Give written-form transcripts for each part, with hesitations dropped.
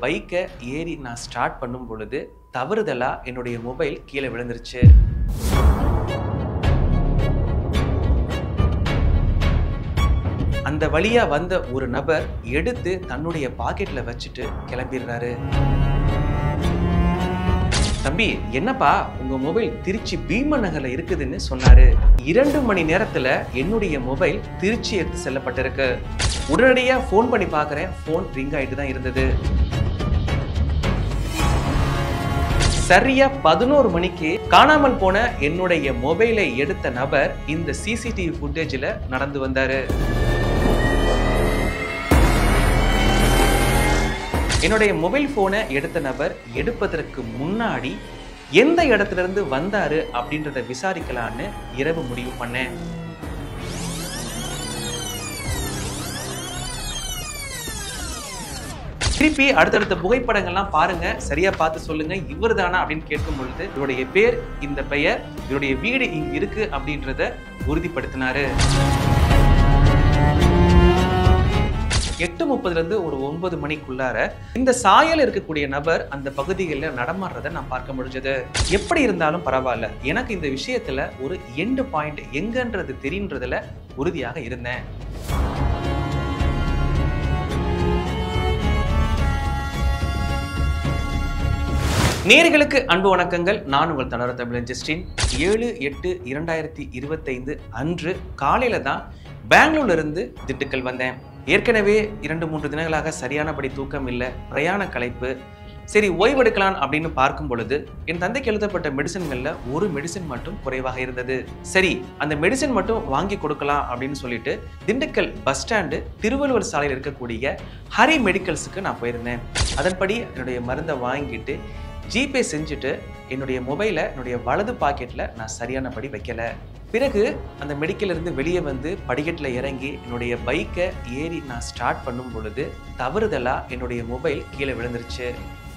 பைக்கை ஏறி நான் ஸ்டார்ட் பண்ணும் பொழுது தவறுதலா என்னுடைய மொபைல் கீழே விழுந்துருச்சு. அந்த வழியா வந்த ஒரு நபர் எடுத்து தன்னுடைய பாக்கெட்ல வச்சுட்டு கிளம்பிடுறாரு. தம்பி, என்னப்பா உங்க மொபைல் திருச்சி பீமன் நகர்ல இருக்குதுன்னு சொன்னாரு. 2 மணி நேரத்துல என்னுடைய மொபைல் திருச்சி எடுத்து செல்லப்பட்டிருக்கு. உடனடியா போன் பண்ணி பாக்குறேன், போன் ரிங் ஆயிட்டு தான் இருந்தது. சரியா 11 மணிக்கு காணாமல் போன என்னுடைய மொபைலை எடுத்த நபர் இந்த சிசிடிவி ஃபுட்டேஜ்ல நடந்து வந்தாரு. என்னுடைய மொபைல் போனை எடுத்த நபர் எடுப்பதற்கு முன்னாடி எந்த இடத்துல இருந்து வந்தாரு அப்படின்றத விசாரிக்கலான்னு இரவு முடிவு பண்ணேன். திருப்பி அடுத்தடுத்த புகைப்படங்கள்லாம் பாருங்க, சரியா பார்த்து சொல்லுங்க இவர் தானா அப்படின்னு கேட்கும் பொழுது இவருடைய பேர், இந்த பெயர், இவருடைய வீடு இங்க இருக்கு அப்படின்றத உறுதிப்படுத்தினாரு. 8:30 இருந்து ஒரு 9 மணிக்குள்ளார இந்த சாயல் இருக்கக்கூடிய நபர் அந்த பகுதிகளில் நடமாடுறதை நான் பார்க்க முடிஞ்சது. எப்படி இருந்தாலும் பரவாயில்ல, எனக்கு இந்த விஷயத்துல ஒரு எண்ட் பாயிண்ட் எங்கன்றது தெரியுன்றதுல உறுதியாக இருந்தேன். நேயர்களுக்கு அன்பு வணக்கங்கள். நான் உங்கள் தனர தமிழன் ஜஸ்டின். 7/8/2025 அன்று காலையில தான் பெங்களூர்ல இருந்து திண்டுக்கல் வந்தேன். ஏற்கனவே 2-3 தினங்களாக சரியானபடி தூக்கம் இல்லை, பிரயாண களைப்பு. சரி, ஓய்வெடுக்கலாம் அப்படின்னு பார்க்கும் பொழுது என் தந்தைக்கு எழுதப்பட்ட மெடிசன்கள்ல ஒரு மெடிசன் மட்டும் குறைவாக இருந்தது. சரி, அந்த மெடிசன் மட்டும் வாங்கி கொடுக்கலாம் அப்படின்னு சொல்லிட்டு திண்டுக்கல் பஸ் ஸ்டாண்டு திருவள்ளுவர் சாலையில் இருக்கக்கூடிய ஹரி மெடிக்கல்ஸுக்கு நான் போயிருந்தேன். அதன்படி என்னுடைய மருந்தை வாங்கிட்டு ஜிபே செஞ்சுட்டு என்னுடைய மொபைலை என்னுடைய வலது பாக்கெட்ல நான் சரியானபடி வைக்கல. பிறகு அந்த மெடிக்கல் இருந்து வெளியே வந்து படிக்கட்டில் இறங்கி என்னுடைய பைக்கை ஏறி நான் ஸ்டார்ட் பண்ணும் பொழுது தவறுதலா என்னுடைய மொபைல் கீழே விழுந்துருச்சு.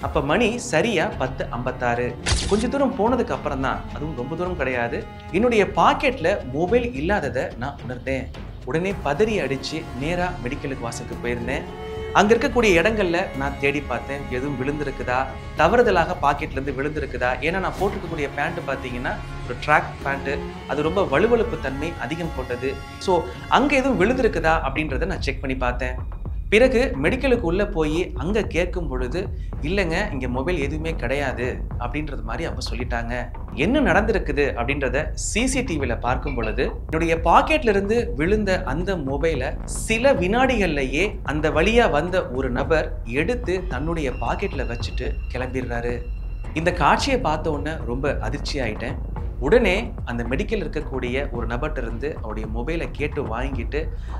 அப்ப மணி சரியா 10:56. கொஞ்ச தூரம் போனதுக்கு அப்புறம் தான், அதுவும் ரொம்ப தூரம் கிடையாது, என்னுடைய பாக்கெட்ல மொபைல் இல்லாததை நான் உணர்ந்தேன். உடனே பதறி அடிச்சு நேரா மெடிக்கலுக்கு வாசலுக்கு போயிருந்தேன். அங்க இருக்கக்கூடிய இடங்கள்ல நான் தேடி பார்த்தேன், எதுவும் விழுந்திருக்குதா, தவறுதலாக பாக்கெட்ல இருந்து விழுந்திருக்குதா. ஏன்னா நான் போட்டிருக்கக்கூடிய பேண்ட் பார்த்தீங்கன்னா ஒரு ட்ராக் பேண்ட், அது ரொம்ப வலுவழுப்பு தன்மை அதிகம் கொண்டது. ஸோ அங்க எதுவும் விழுந்திருக்குதா அப்படின்றத நான் செக் பண்ணி பார்த்தேன். பிறகு மெடிக்கலுக்கு உள்ள போய் அங்க கேட்கும் பொழுது இல்லைங்க, இங்க மொபைல் எதுவுமே கிடையாது அப்படின்றது மாதிரி அவங்க சொல்லிட்டாங்க. என்ன நடந்திருக்குது அப்படின்றத சிசிடிவில பார்க்கும் பொழுது என்னுடைய பாக்கெட்ல இருந்து விழுந்த அந்த மொபைலை சில வினாடிகள்லயே அந்த வழியா வந்த ஒரு நபர் எடுத்து தன்னுடைய பாக்கெட்ல வச்சுட்டு கிளம்பிடுறாரு. இந்த காட்சியை பார்த்த உடனே ரொம்ப அதிர்ச்சி ஆயிட்டேன். உடனே அந்த மெடிக்கல் இருக்கக்கூடிய ஒரு நபர்கிட்ட இருந்து அவருடைய மொபைலை கேட்டு வாங்கிட்டு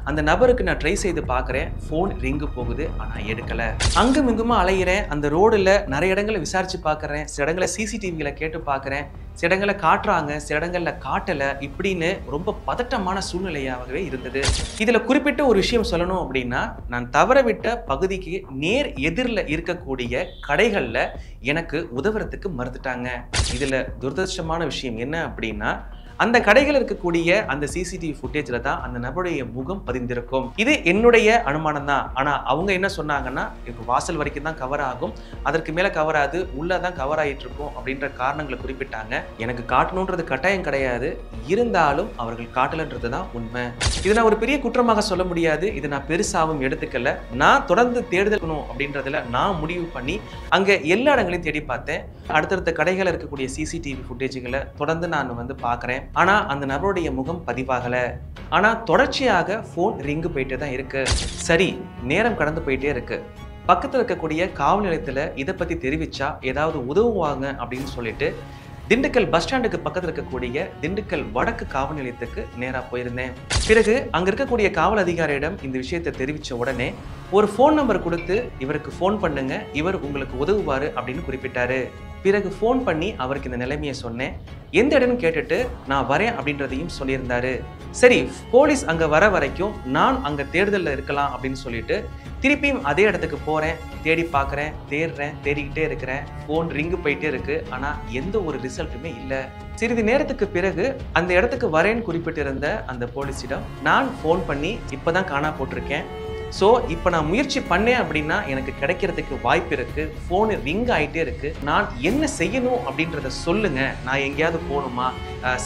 அந்த நபருக்கு நான் ட்ரை செய்து பார்க்குறேன். ஃபோன் ரிங்கு போகுது, ஆனால் எடுக்கலை. அங்கும் இங்குமா அலைகிறேன். அந்த ரோடில் நிறைய இடங்களை விசாரித்து பார்க்குறேன். சில இடங்களை சிசிடிவியில் கேட்டு பார்க்குறேன். சில இடங்களை காட்டுறாங்க, சில இடங்களில் காட்டலை. இப்படின்னு ரொம்ப பதட்டமான சூழ்நிலையாகவே இருந்தது. இதில் குறிப்பிட்ட ஒரு விஷயம் சொல்லணும் அப்படின்னா, நான் தவறவிட்ட பகுதிக்கு நேர் எதிரில் இருக்கக்கூடிய கடைகளில் எனக்கு உதவுறதுக்கு மறுத்துட்டாங்க. இதில் துரதிர்ஷ்டமான விஷயம் என்ன அப்படின்னா, அந்த கடைகள் இருக்கக்கூடிய அந்த சிசிடிவி ஃபுட்டேஜ்ல தான் அந்த நபருடைய முகம் பதிந்திருக்கும். இது என்னுடைய அனுமானம் தான். ஆனா அவங்க என்ன சொன்னாங்கன்னா, இப்போ வாசல் வரைக்கும் தான் கவர் ஆகும், அதற்கு மேல கவர் ஆகுது, உள்ளதான் கவர் ஆகிட்டு இருக்கும் அப்படின்ற காரணங்களை குறிப்பிட்டாங்க. எனக்கு காட்டணுன்றது கட்டாயம் கிடையாது, இருந்தாலும் அவர்கள் காட்டலன்றது தான் உண்மை. இதை நான் ஒரு பெரிய குற்றமாக சொல்ல முடியாது, இதை நான் பெருசாகவும் எடுத்துக்கல. நான் தொடர்ந்து தேடுதல் அப்படின்றதுல நான் முடிவு பண்ணி அங்க எல்லா இடங்களையும் தேடி பார்த்தேன். அடுத்தடுத்த கடைகள் இருக்கக்கூடிய சிசிடிவி ஃபுட்டேஜ்களை தொடர்ந்து நான் வந்து பார்க்குறேன். ஆனா அந்த நபருடைய முகம் பதிவாகல. ஆனா தொடர்ச்சியாக போன் ரிங்கு போயிட்டே தான் இருக்கு. சரி, நேரம் கடந்து போயிட்டே இருக்கு. பக்கத்துல இருக்கக்கூடிய காவல் நிலையத்துல இதை பத்தி தெரிவிச்சா ஏதாவது உதவுவாங்க அப்படின்னு சொல்லிட்டு திண்டுக்கல் பஸ் ஸ்டாண்டுக்கு பக்கத்தில் இருக்கக்கூடிய திண்டுக்கல் வடக்கு காவல் நிலையத்துக்கு நேராக போயிருந்தேன். பிறகு அங்க இருக்கக்கூடிய காவல் அதிகாரியிடம் இந்த விஷயத்தை தெரிவித்த உடனே ஒரு ஃபோன் நம்பர் கொடுத்து இவருக்கு ஃபோன் பண்ணுங்க, இவர் உங்களுக்கு உதவுவாரு அப்படின்னு குறிப்பிட்டாரு. பிறகு ஃபோன் பண்ணி அவருக்கு இந்த நிலைமையை சொன்னேன். எந்த இடம்னு கேட்டுட்டு நான் வரேன் அப்படின்றதையும் சொல்லியிருந்தாரு. சரி, போலீஸ் அங்க வர வரைக்கும் நான் அங்க தேடுதல்ல இருக்கலாம் அப்படின்னு சொல்லிட்டு திருப்பியும் அதே இடத்துக்கு போறேன். தேடி பார்க்குறேன், தேடிக்கிட்டே இருக்கிறேன். ஃபோன் ரிங்கு போயிட்டே இருக்கு, ஆனா எந்த ஒரு ரிசல்ட்டுமே இல்லை. சிறிது நேரத்துக்கு பிறகு அந்த இடத்துக்கு வரேன்னு குறிப்பிட்டிருந்த அந்த போலீஸிடம் நான் ஃபோன் பண்ணி இப்பதான் காணா போட்டிருக்கேன், ஸோ இப்போ நான் முயற்சி பண்ணேன் அப்படின்னா எனக்கு கிடைக்கிறதுக்கு வாய்ப்பு இருக்கு. ஃபோனு ரிங் ஆகிட்டே இருக்கு. நான் என்ன செய்யணும் அப்படின்றத சொல்லுங்க. நான் எங்கேயாவது போகணுமா,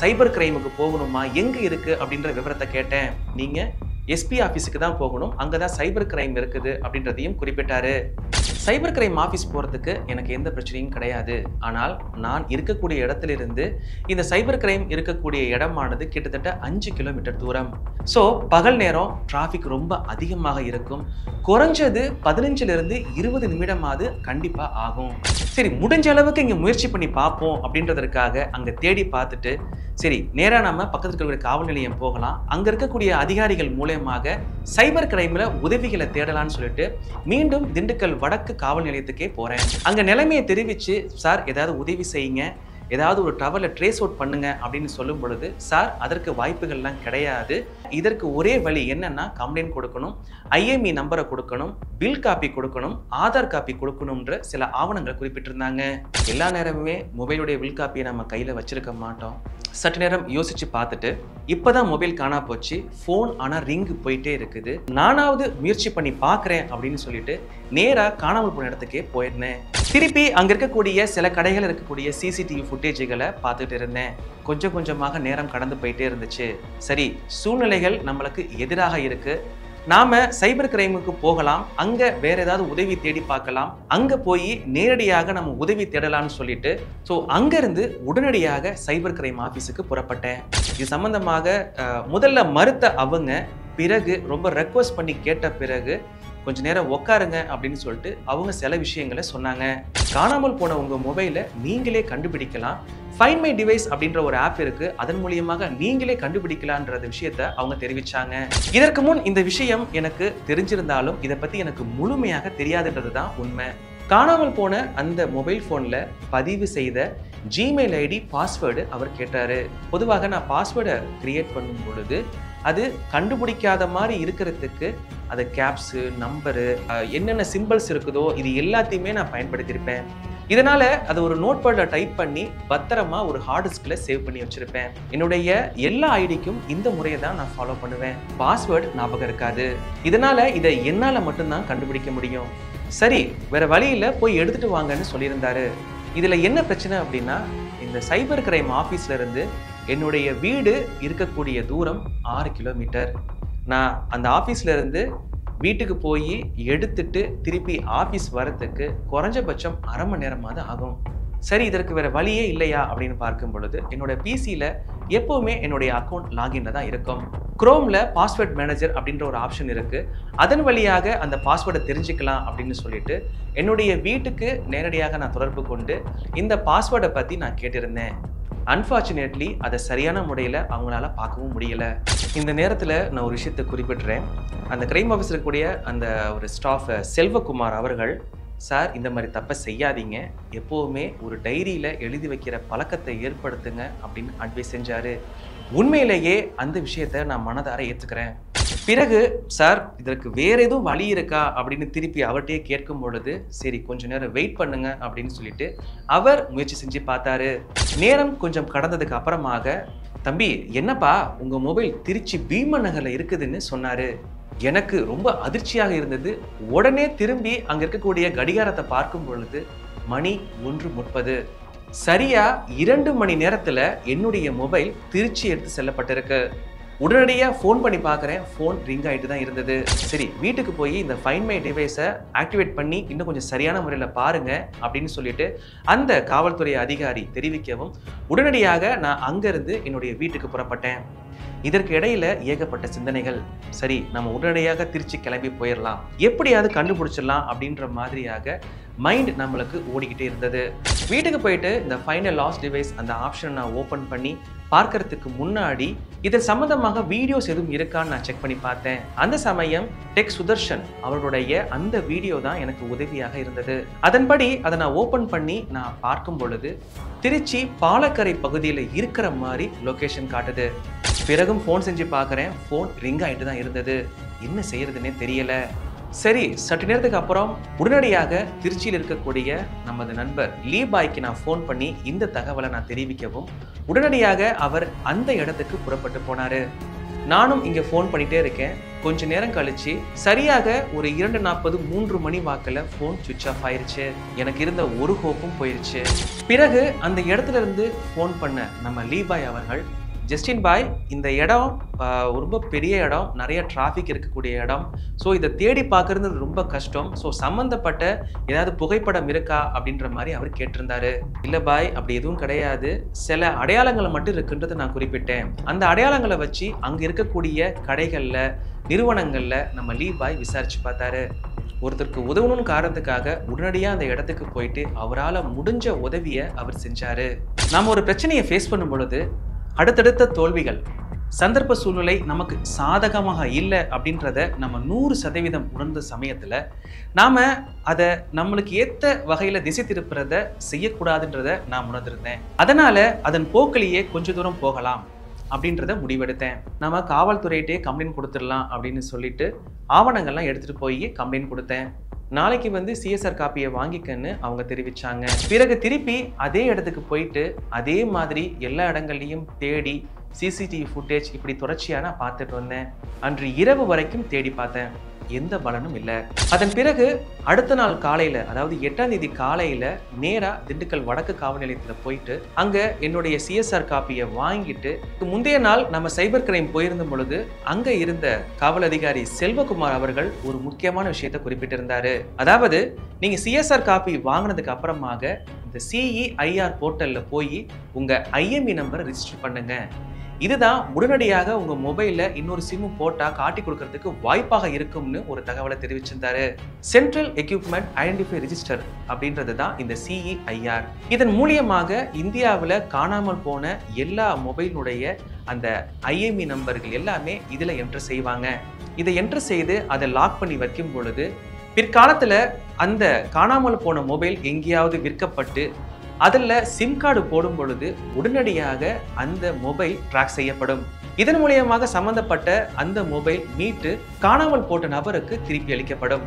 சைபர் கிரைமுக்கு போகணுமா, எங்க இருக்கு அப்படின்ற விவரத்தை கேட்டேன். நீங்க எஸ்பி ஆஃபீஸுக்கு தான் போகணும், அங்கே தான் சைபர் கிரைம் இருக்குது அப்படின்றதையும் குறிப்பிட்டாரு. சைபர் கிரைம் ஆஃபீஸ் போகிறதுக்கு எனக்கு எந்த பிரச்சனையும் கிடையாது. ஆனால் நான் இருக்கக்கூடிய இடத்திலிருந்து இந்த சைபர் கிரைம் இருக்கக்கூடிய இடமானது கிட்டத்தட்ட 5 கிலோமீட்டர் தூரம். ஸோ பகல் நேரம் டிராஃபிக் ரொம்ப அதிகமாக இருக்கும். குறைஞ்சது 15லிருந்து 20 நிமிடமாவது கண்டிப்பாக ஆகும். சரி, முடிஞ்ச அளவுக்கு இங்கே முயற்சி பண்ணி பார்ப்போம் அப்படின்றதற்காக அங்கே தேடி பார்த்துட்டு சரி நேராக நம்ம பக்கத்தில் இருக்கக்கூடிய காவல் நிலையம் போகலாம், அங்கே இருக்கக்கூடிய அதிகாரிகள் மூலமாக சைபர் கிரைமில் உதவிகளை தேடலான்னு சொல்லிட்டு மீண்டும் திண்டுக்கல் வடக்கு காவல் நிலையத்துக்கே போகிறேன். அங்கே நிலைமையை தெரிவித்து சார் ஏதாவது உதவி செய்யுங்க, ஏதாவது ஒரு டவரில் ட்ரேஸ் அவுட் பண்ணுங்க அப்படின்னு சொல்லும் பொழுது சார் அதற்கு வாய்ப்புகள்லாம் கிடையாது. இதற்கு ஒரே வழி என்னன்னா கம்ப்ளைண்ட் கொடுக்கணும், ஐஎம்இ நம்பரை கொடுக்கணும், பில் காப்பி கொடுக்கணும், ஆதார் காப்பி கொடுக்கணும்ன்ற சில ஆவணங்களை குறிப்பிட்டிருந்தாங்க. எல்லா நேரமுமே மொபைலுடைய பில் காப்பியை நம்ம கையில் வச்சிருக்க மாட்டோம். சற்று நேரம் யோசிச்சு பார்த்துட்டு இப்போதான் மொபைல் காணா போச்சு, ஃபோன் ஆனால் ரிங்கு போயிட்டே இருக்குது, நானாவது முயற்சி பண்ணி பார்க்குறேன் அப்படின்னு சொல்லிட்டு நேராக காணாமல் போன இடத்துக்கே போயிருந்தேன். திருப்பி அங்கே இருக்கக்கூடிய சில கடைகள் இருக்கக்கூடிய சிசிடிவி ஃபுட்டேஜுகளை பார்த்துட்டு இருந்தேன். கொஞ்சம் கொஞ்சமாக நேரம் கடந்து போயிட்டே இருந்துச்சு. சரி, சூழ்நிலைகள் நம்மளுக்கு எதிராக இருக்கு, நாம சைபர் கிரைமுக்கு போகலாம், அங்க வேற ஏதாவது உதவி தேடி பார்க்கலாம், அங்க போய் நேரடியாக நம்ம உதவி தேடலாம்னு சொல்லிட்டு ஸோ அங்கிருந்து உடனடியாக சைபர் கிரைம் ஆஃபீஸுக்கு புறப்பட்டேன். இது சம்பந்தமாக முதல்ல மறுத்த அவங்க பிறகு ரொம்ப ரெக்வஸ்ட் பண்ணி கேட்ட பிறகு கொஞ்ச நேரம் உட்காருங்க அப்படின்னு சொல்லிட்டு அவங்க சில விஷயங்களை சொன்னாங்க. காணாமல் போன உங்க மொபைலை நீங்களே கண்டுபிடிக்கலாம், ஃபைண்ட் மை டிவைஸ் அப்படின்ற ஒரு ஆப் இருக்கு, அதன் மூலியமாக நீங்களே கண்டுபிடிக்கலான்ற விஷயத்த அவங்க தெரிவிச்சாங்க. இதற்கு முன் இந்த விஷயம் எனக்கு தெரிஞ்சிருந்தாலும் இதை பத்தி எனக்கு முழுமையாக தெரியாதுன்றது தான் உண்மை. காணாமல் போன அந்த மொபைல் போன்ல பதிவு செய்த ஜிமெயில் ஐடி பாஸ்வேர்டு அவர் கேட்டாரு. பொதுவாக நான் பாஸ்வேர்டை கிரியேட் பண்ணும் பொழுது அது கண்டுபிடிக்காத மாதிரி இருக்கிறதுக்கு அது கேப்ஸு, நம்பரு, என்னென்ன சிம்பிள்ஸ் இருக்குதோ இது எல்லாத்தையுமே நான் பயன்படுத்தியிருப்பேன். இதனால அது ஒரு நோட் பேட்ல டைப் பண்ணி பத்திரமா ஒரு ஹார்ட் டிஸ்க்ல சேவ் பண்ணி வச்சிருப்பேன். என்னுடைய எல்லா ஐடிக்கும் இந்த முறையை தான் நான் ஃபாலோ பண்ணுவேன். பாஸ்வேர்டு ஞாபகம் இருக்காது. இதனால இதை என்னால மட்டும்தான் கண்டுபிடிக்க முடியும். சரி, வேற வழியில போய் எடுத்துட்டு வாங்கன்னு சொல்லியிருந்தாரு. இதுல என்ன பிரச்சனை அப்படின்னா, இந்த சைபர் கிரைம் ஆஃபீஸ்ல இருந்து என்னுடைய வீடு இருக்கக்கூடிய தூரம் 6 கிலோமீட்டர். நான் அந்த ஆஃபீஸ்ல இருந்து வீட்டுக்கு போய் எடுத்துட்டு திருப்பி ஆஃபீஸ் வரத்துக்கு குறைஞ்சபட்சம் அரை மணி நேரமாவது ஆகும். சரி, இதற்கு வேற வழியே இல்லையா அப்படின்னு பார்க்கும் பொழுது என்னோட பிசியில் எப்போவுமே என்னுடைய அக்கௌண்ட் லாகின்ல தான் இருக்கும். குரோம்ல பாஸ்வேர்ட் மேனேஜர் அப்படின்ற ஒரு ஆப்ஷன் இருக்கு, அதன் வழியாக அந்த பாஸ்வேர்டை தெரிஞ்சுக்கலாம் அப்படின்னு சொல்லிட்டு என்னுடைய வீட்டுக்கு நேரடியாக நான் தொடர்பு கொண்டு இந்த பாஸ்வேர்டை பற்றி நான் கேட்டிருந்தேன். அன்ஃபார்ச்சுனேட்லி அதை சரியான முறையில் அவங்களால பார்க்கவும் முடியல. இந்த நேரத்தில் நான் ஒரு விஷயத்தை குறிப்பிடுறேன். அந்த கிரைம் ஆஃபீஸில் இருக்கக்கூடிய அந்த ஒரு ஸ்டாஃப் செல்வகுமார் அவர்கள், சார் இந்த மாதிரி தப்பை செய்யாதீங்க, எப்போவுமே ஒரு டைரியில் எழுதி வைக்கிற பழக்கத்தை ஏற்படுத்துங்க அப்படின்னு அட்வைஸ் செஞ்சார். உண்மையிலேயே அந்த விஷயத்தை நான் மனதார ஏற்றுக்கிறேன். பிறகு சார் இதற்கு வேற எதுவும் வழி இருக்கா அப்படின்னு திருப்பி அவர்கிட்டயே கேட்கும் பொழுது சரி கொஞ்ச நேரம் வெயிட் பண்ணுங்க அப்படின்னு சொல்லிட்டு அவர் முயற்சி செஞ்சு பார்த்தாரு. நேரம் கொஞ்சம் கடந்ததுக்கு அப்புறமாக, தம்பி என்னப்பா உங்க மொபைல் திருச்சி பீமன் நகர்ல இருக்குதுன்னு சொன்னாரு. எனக்கு ரொம்ப அதிர்ச்சியாக இருந்தது. உடனே திரும்பி அங்க இருக்கக்கூடிய கடிகாரத்தை பார்க்கும் பொழுது மணி 1:30. சரியா 2 மணி நேரத்துல என்னுடைய மொபைல் திருச்சி எடுத்து செல்லப்பட்டிருக்கு. உடனடியாக ஃபோன் பண்ணி பார்க்குறேன், ஃபோன் ரிங் ஆகிட்டு தான் இருந்தது. சரி, வீட்டுக்கு போய் இந்த ஃபைண்ட் மை டிவைஸை ஆக்டிவேட் பண்ணி இன்னும் கொஞ்சம் சரியான முறையில் பாருங்க அப்படின்னு சொல்லிட்டு அந்த காவல்துறை அதிகாரி தெரிவிக்கவும் உடனடியாக நான் அங்கேருந்து என்னுடைய வீட்டுக்கு புறப்பட்டேன். இதற்கு இடையில ஏகப்பட்ட சிந்தனைகள். சரி, நம்ம உடனடியாக திருச்சி கிளம்பி போயிடலாம், எப்படியாவது கண்டுபிடிச்சிடலாம் அப்படின்ற மாதிரியாக மைண்ட் நம்மளுக்கு ஓடிக்கிட்டே இருந்தது. வீட்டுக்கு போயிட்டு இந்த ஃபைனல் லாஸ்ட் டிவைஸ் அந்த ஆப்ஷனை நான் ஓப்பன் பண்ணி பார்க்கறதுக்கு முன்னாடி இதன் சம்பந்தமாக வீடியோஸ் எதுவும் இருக்கான்னு நான் செக் பண்ணி பார்த்தேன். அந்த சமயம் டெக் சுதர்ஷன் அவர்களுடைய அந்த வீடியோ தான் எனக்கு உதவியாக இருந்தது. அதன்படி அதை நான் ஓப்பன் பண்ணி நான் பார்க்கும் பொழுது திருச்சி பாலக்கரை பகுதியில் இருக்கிற மாதிரி லொகேஷன் காட்டுது. பிறகும் ஃபோன் செஞ்சு பார்க்குறேன், ஃபோன் ரிங் ஆகிட்டு தான் இருந்தது. என்ன செய்யறதுன்னே தெரியல. சரி, சற்று நேரத்துக்கு அப்புறம் உடனடியாக திருச்சியில் இருக்கக்கூடிய நமது நண்பர் லீபாய்க்கு நான் ஃபோன் பண்ணி இந்த தகவலை நான் தெரிவிக்கவும் உடனடியாக அவர் அந்த இடத்துக்கு புறப்பட்டு போனாரு. நானும் இங்கே ஃபோன் பண்ணிகிட்டே இருக்கேன். கொஞ்ச நேரம் கழிச்சு சரியாக ஒரு 2:40 3 மணி வாக்கில் ஃபோன் சுவிட்ச் ஆஃப் ஆயிருச்சு. எனக்கு இருந்த ஒரு ஹோப்பும் போயிருச்சு. பிறகு அந்த இடத்துல இருந்து ஃபோன் பண்ண நம்ம லீபாய் அவர்கள், ஜஸ்டின் பாய், இந்த இடம் ரொம்ப பெரிய இடம், நிறைய டிராஃபிக் இருக்கக்கூடிய இடம், ஸோ இதை தேடி பார்க்கறது ரொம்ப கஷ்டம், ஸோ சம்மந்தப்பட்ட ஏதாவது புகைப்படம் இருக்கா அப்படின்ற மாதிரி அவர் கேட்டிருந்தாரு. இல்லை பாய், அப்படி எதுவும் கிடையாது, சில அடையாளங்களை மட்டும் இருக்குன்றதை நான் குறிப்பிட்டேன். அந்த அடையாளங்களை வச்சு அங்கே இருக்கக்கூடிய கடைகளில் நிறுவனங்களில் நம்ம லீபாய் விசாரிச்சு பார்த்தாரு. ஒருத்தருக்கு உதவணும்னு காரணத்துக்காக உடனடியாக அந்த இடத்துக்கு போயிட்டு அவரால் முடிஞ்ச உதவியை அவர் செஞ்சாரு. நாம் ஒரு பிரச்சனையை ஃபேஸ் பண்ணும் பொழுது அடுத்தடுத்த தோல்விகள், சந்தர்ப்ப சூழ்நிலை நமக்கு சாதகமாக இல்லை அப்படின்றத நம்ம 100% உணர்ந்த சமயத்தில் நாம் அதை நம்மளுக்கு ஏற்ற வகையில் திசை திருப்புறதை செய்யக்கூடாதுன்றதை நான் உணர்ந்திருந்தேன். அதனால் அதன் போக்கிலேயே கொஞ்ச தூரம் போகலாம் அப்படின்றத முடிவெடுத்தேன். நம்ம காவல்துறையிட்டே கம்ப்ளைண்ட் கொடுத்துடலாம் அப்படின்னு சொல்லிட்டு ஆவணங்கள்லாம் எடுத்துகிட்டு போய் கம்ப்ளைண்ட் கொடுத்தேன். நாளைக்கு வந்து சிஎஸ்ஆர் காப்பியை வாங்கிக்கன்னு அவங்க தெரிவிச்சாங்க. பிறகு திருப்பி அதே இடத்துக்கு போயிட்டு அதே மாதிரி எல்லா இடங்கள்லையும் தேடி சிசிடிவி ஃபுட்டேஜ் இப்படி தொடர்ச்சியாக நான் பார்த்துட்டு வந்தேன். அன்று இரவு வரைக்கும் தேடி பார்த்தேன், எந்த பலனும் இல்லை. அதன் பிறகு அடுத்த நாள் காலையில், அதாவது 8ஆம் தேதி காலையில் நேராக திண்டுக்கல் வடக்கு காவல் நிலையத்தில் போயிட்டு அங்கே என்னுடைய சிஎஸ்ஆர் காப்பியை வாங்கிட்டு, முந்தைய நாள் நம்ம சைபர் கிரைம் போயிருந்த பொழுது அங்கே இருந்த காவல் அதிகாரி செல்வகுமார் அவர்கள் ஒரு முக்கியமான விஷயத்தை குறிப்பிட்டிருந்தாரு. அதாவது நீங்கள் சிஎஸ்ஆர் காப்பி வாங்கினதுக்கு அப்புறமாக இந்த சிஇஐஆர் போர்ட்டலில் போய் உங்கள் ஐஎம்இ நம்பரை ரிஜிஸ்டர் பண்ணுங்க. இதுதான் உடனடியாக உங்க மொபைல்ல இன்னொரு சிம் போட்டா காட்டி கொடுக்கறதுக்கு வாய்ப்பாக இருக்கும்னு ஒரு தகவலை தெரிவிச்சிருந்தாரு. சென்ட்ரல் எக்யூப்மெண்ட் ஐடென்டிஃபை ரிஜிஸ்டர் அப்படின்றது தான் இந்த சிஇஐஆர். இதன் மூலியமாக இந்தியாவில் காணாமல் போன எல்லா மொபைலுடைய அந்த ஐஎம்இ நம்பர்கள் எல்லாமே இதுல என்டர் செய்வாங்க. இதை என்டர் செய்து அதை லாக் பண்ணி வைக்கும் பொழுது பிற்காலத்துல அந்த காணாமல் போன மொபைல் எங்கேயாவது விற்கப்பட்டு அதில் சிம் கார்டு போடும் பொழுது உடனடியாக அந்த மொபைல் ட்ராக் செய்யப்படும். இதன் மூலியமாக சம்பந்தப்பட்ட அந்த மொபைல் மீட்டு காணாமல் போட்ட நபருக்கு திருப்பி அளிக்கப்படும்.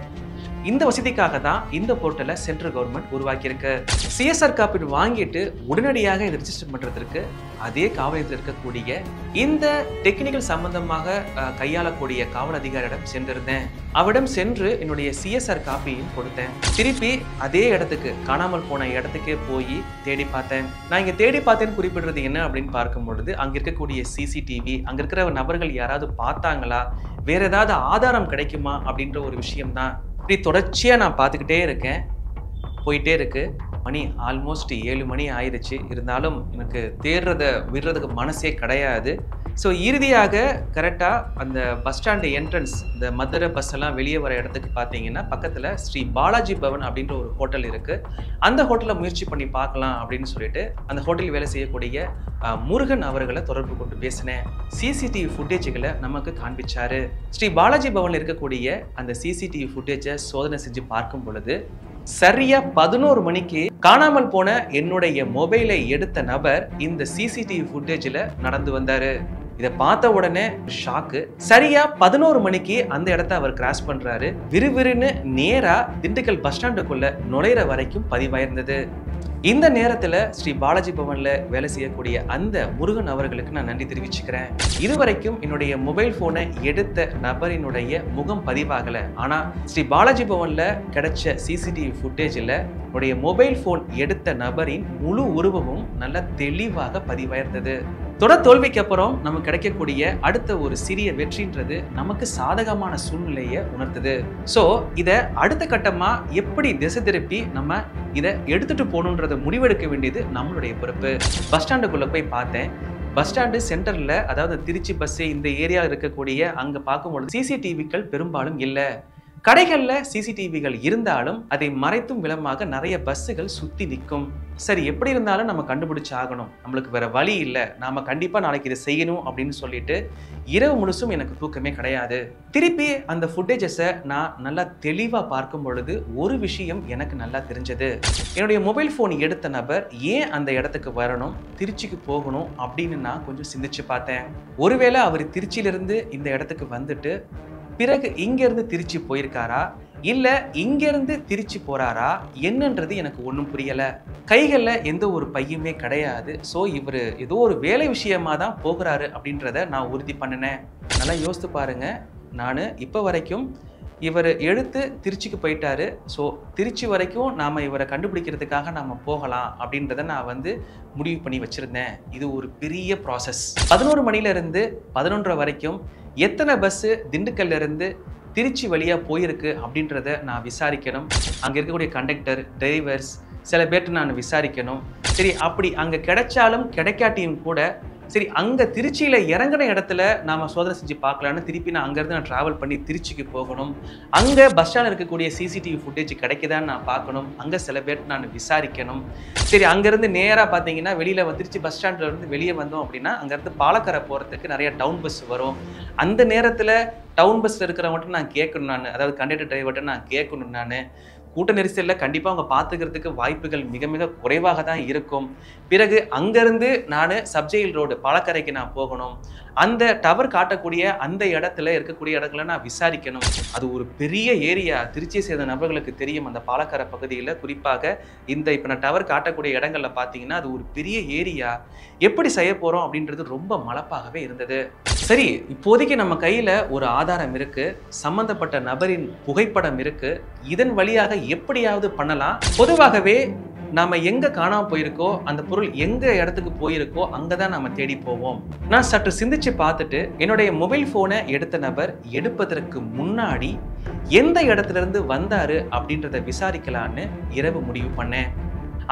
இந்த வசதிக்காக தான் இந்த போர்ட்டலை சென்ட்ரல் கவர்மெண்ட் உருவாக்கியிருக்கு. சிஎஸ்ஆர் காப்பீடு வாங்கிட்டு உடனடியாக இதை ரிஜிஸ்டர் பண்ணுறதுக்கு அதே காவலத்தில் இருக்கக்கூடிய இந்த டெக்னிக்கல் சம்பந்தமாக கையாளக்கூடிய காவல் அதிகாரியிடம் சென்றிருந்தேன். அவரிடம் சென்று என்னுடைய சிஎஸ்ஆர் காப்பியும் கொடுத்தேன். திருப்பி அதே இடத்துக்கு, காணாமல் போன இடத்துக்கே போய் தேடி பார்த்தேன். நான் இங்கே தேடி பார்த்தேன்னு குறிப்பிடுறது என்ன அப்படின்னு பார்க்கும் பொழுது அங்கே இருக்கக்கூடிய சிசிடிவி, அங்கே இருக்கிற நபர்கள் யாராவது பார்த்தாங்களா, வேற ஏதாவது ஆதாரம் கிடைக்குமா அப்படின்ற ஒரு விஷயம்தான். இப்படி தொடர்ச்சியாக நான் பார்த்துக்கிட்டே இருக்கேன். போயிட்டே இருக்கு. மணி ஆல்மோஸ்ட் 7 மணி ஆயிடுச்சு. இருந்தாலும் எனக்கு தேடுறதை விடுறதுக்கு மனசே கிடையாது. ஸோ இறுதியாக கரெக்டாக அந்த பஸ் ஸ்டாண்டு என்ட்ரன்ஸ், இந்த மதுரை பஸ் எல்லாம் வெளியே வர இடத்துக்கு பார்த்தீங்கன்னா பக்கத்தில் ஸ்ரீ பாலாஜி பவன் அப்படின்ற ஒரு ஹோட்டல் இருக்குது. அந்த ஹோட்டலில் முயற்சி பண்ணி பார்க்கலாம் அப்படின்னு சொல்லிட்டு அந்த ஹோட்டலில் வேலை செய்யக்கூடிய முருகன் அவர்களை தொடர்பு கொண்டு பேசினேன். சிசிடிவி ஃபுட்டேஜுகளை நமக்கு காண்பிச்சாரு. ஸ்ரீ பாலாஜி பவனில் இருக்கக்கூடிய அந்த சிசிடிவி ஃபுட்டேஜை சோதனை செஞ்சு பார்க்கும் பொழுது சரியா 11 மணிக்கு காணாமல் போன என்னுடைய மொபைலை எடுத்த நபர் இந்த சிசிடிவி ஃபுட்டேஜில் நடந்து வந்தாரு. இதை பார்த்த உடனே ஷாக்கு. சரியா 11 மணிக்கு அந்த இடத்த அவர் கிராஸ் பண்றாரு. விறுவிறுன்னு நேரா திண்டுக்கல் பஸ் ஸ்டாண்டுக்குள்ள நுழையிற வரைக்கும் பதிவாயிருந்தது. இந்த நேரத்துல ஸ்ரீ பாலாஜி பவன்ல வேலை செய்யக்கூடிய அந்த முருகன் அவர்களுக்கு நான் நன்றி தெரிவிச்சுக்கிறேன். இதுவரைக்கும் என்னுடைய மொபைல் போனை எடுத்த நபரினுடைய முகம் பதிவாகல. ஆனா ஸ்ரீ பாலாஜி பவன்ல கிடைச்ச சிசிடிவி ஃபுட்டேஜ்ல என்னுடைய மொபைல் போன் எடுத்த நபரின் முழு உருவமும் நல்ல தெளிவாக பதிவாயிருந்தது. தொடர் தோல்விக்கு அப்புறம் நமக்கு கிடைக்கக்கூடிய அடுத்த ஒரு சிறிய வெற்றின்றது நமக்கு சாதகமான சூழ்நிலையை உணர்த்துது. ஸோ இதை அடுத்த கட்டமா எப்படி திசை திருப்பி நம்ம இதை எடுத்துட்டு போகணுன்றதை முடிவெடுக்க வேண்டியது நம்மளுடைய பொறுப்பு. பஸ் ஸ்டாண்டுக்குள்ள போய் பார்த்தேன். பஸ் ஸ்டாண்டு சென்டர்ல, அதாவது திருச்சி பஸ் இந்த ஏரியா இருக்கக்கூடிய அங்க பார்க்கும்பொழுது சிசிடிவிக்கள் பெரும்பாலும் இல்லை. கடைகளில் சிசிடிவிகள் இருந்தாலும் அதை மறைத்தும் விளமாக நிறைய பஸ்ஸுகள் சுற்றி நிற்கும். சரி, எப்படி இருந்தாலும் நம்ம கண்டுபிடிச்சு ஆகணும், நம்மளுக்கு வேற வழி இல்லை, நாம கண்டிப்பாக நாளைக்கு இதை செய்யணும் அப்படின்னு சொல்லிட்டு இரவு முழுசும் எனக்கு தூக்கமே கிடையாது. திருப்பி அந்த ஃபுட்டேஜஸை நான் நல்லா தெளிவாக பார்க்கும் பொழுது ஒரு விஷயம் எனக்கு நல்லா தெரிஞ்சது. என்னுடைய மொபைல் ஃபோன் எடுத்த நபர் ஏன் அந்த இடத்துக்கு வரணும், திருச்சிக்கு போகணும் அப்படின்னு நான் கொஞ்சம் சிந்திச்சு பார்த்தேன். ஒருவேளை அவர் திருச்சியிலிருந்து இந்த இடத்துக்கு வந்துட்டு பிறகு இங்கேருந்து திருச்சி போயிருக்காரா, இல்லை இங்கேருந்து திருச்சி போகிறாரா என்னன்றது எனக்கு ஒன்றும் புரியலை. கைகளில் எந்த ஒரு பையுமே கிடையாது. ஸோ இவர் ஏதோ ஒரு வேலை விஷயமாக தான் போகிறாரு அப்படின்றத நான் உறுதி பண்ணினேன். நல்லா யோசித்து பாருங்கள், நான் இப்போ வரைக்கும் இவர் எடுத்து திருச்சிக்கு போயிட்டாரு. ஸோ திருச்சி வரைக்கும் நாம் இவரை கண்டுபிடிக்கிறதுக்காக நாம் போகலாம் அப்படின்றத நான் வந்து முடிவு பண்ணி வச்சுருந்தேன். இது ஒரு பெரிய ப்ராசஸ். 11 மணிலேருந்து 11:30 வரைக்கும் எத்தனை பஸ்ஸு திண்டுக்கல்லேருந்து திருச்சி வழியாக போயிருக்கு அப்படின்றத நான் விசாரிக்கணும். அங்கே இருக்கக்கூடிய கண்டக்டர், டிரைவர்ஸ் சில பேர்ட்டு நான் விசாரிக்கணும். சரி, அப்படி அங்கே கிடைச்சாலும் கிடைக்காட்டியும் கூட சரி, அங்கே திருச்சியில் இறங்கின இடத்துல நாம் சோதனை செஞ்சு பார்க்கலான்னு திருப்பி நான் அங்கேருந்து நான் ட்ராவல் பண்ணி திருச்சிக்கு போகணும். அங்கே பஸ் ஸ்டாண்டில் இருக்கக்கூடிய சிசிடிவி ஃபுட்டேஜ் கிடைக்குதான்னு நான் பார்க்கணும். அங்கே சில பேர்ட்டு நான் விசாரிக்கணும். சரி, அங்கேருந்து நேராக பார்த்தீங்கன்னா வெளியில் திருச்சி பஸ் ஸ்டாண்டில் இருந்து வெளியே வந்தோம் அப்படின்னா அங்கேருந்து பாலக்கரை போகிறதுக்கு நிறைய டவுன் பஸ் வரும். அந்த நேரத்தில் டவுன் பஸ்ஸில் இருக்கிறவங்கள்ட்ட நான் கேட்கணும். நான் அதாவது கண்டக்டர் டிரைவர்கிட்ட நான் கேட்கணும். நான் கூட்ட நெரிசலில் கண்டிப்பாக அவங்க பார்த்துக்கிறதுக்கு வாய்ப்புகள் மிக மிக குறைவாக தான் இருக்கும். பிறகு அங்கேருந்து நான் சப்ஜெயில் ரோடு பாலக்கரைக்கு நான் போகணும். அந்த டவர் காட்டக்கூடிய அந்த இடத்துல இருக்கக்கூடிய இடங்களை நான் விசாரிக்கணும். அது ஒரு பெரிய ஏரியா. திருச்சியை சேர்ந்த நபர்களுக்கு தெரியும். அந்த பாலக்கரை பகுதியில் குறிப்பாக இந்த இப்போ நான் டவர் காட்டக்கூடிய இடங்களில் பார்த்தீங்கன்னா அது ஒரு பெரிய ஏரியா. எப்படி செய்ய போகிறோம் அப்படின்றது ரொம்ப மலப்பாகவே இருந்தது. சரி, இப்போதைக்கு நம்ம கையில் ஒரு ஆதாரம் இருக்குது, சம்மந்தப்பட்ட நபரின் புகைப்படம் இருக்குது. இதன் வழியாக எப்படியாவது பண்ணலாம். பொதுவாகவே நாம் எங்கே காணாமல் போயிருக்கோ, அந்த பொருள் எங்கே இடத்துக்கு போயிருக்கோ அங்கே தான் நம்ம தேடி போவோம். நான் சற்று சிந்திச்சு பார்த்துட்டு என்னுடைய மொபைல் ஃபோனை எடுத்த நபர் எடுப்பதற்கு முன்னாடி எந்த இடத்துல இருந்து வந்தார் அப்படின்றத விசாரிக்கலான்னு இரவு முடிவு பண்ணேன்.